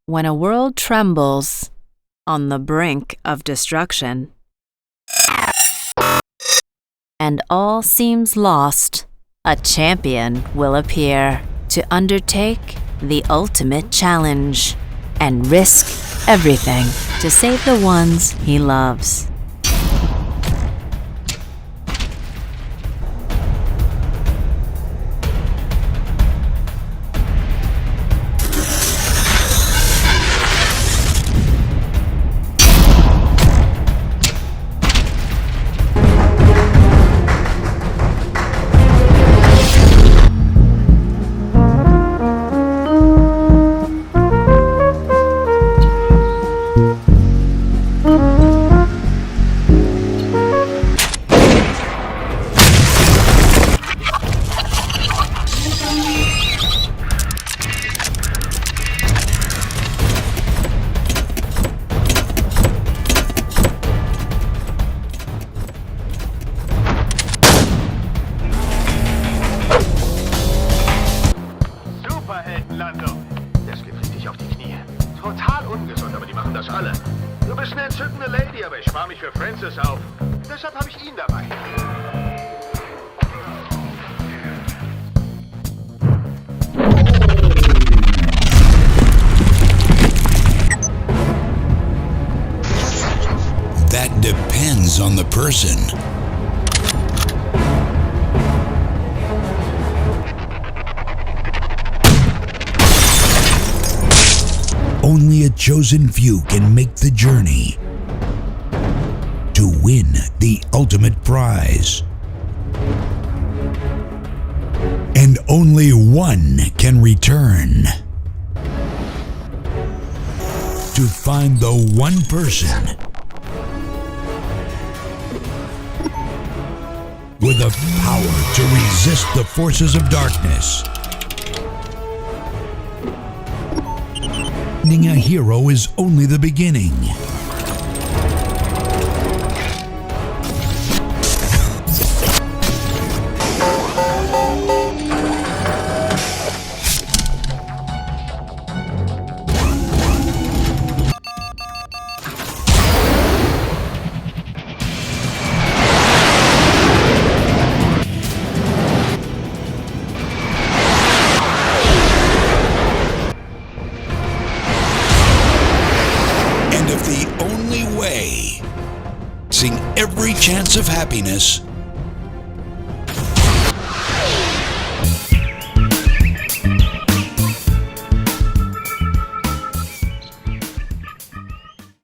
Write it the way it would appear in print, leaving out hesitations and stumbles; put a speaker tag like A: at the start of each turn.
A: When a world trembles on the brink of destruction, and all seems lost, a champion will appear to undertake the ultimate challenge and risk everything to save the ones he loves.
B: Das gibt richtig auf die Knie. Total ungesund, aber die machen das alle. Du bist eine entzückende Lady, aber ich spare mich für Francis auf. Deshalb habe ich ihn dabei.
C: That depends on the person. Only a chosen few can make the journey to win the ultimate prize. And only one can return to find the one person with the power to resist the forces of darkness. Being a hero is only the beginning. Seeing every chance of happiness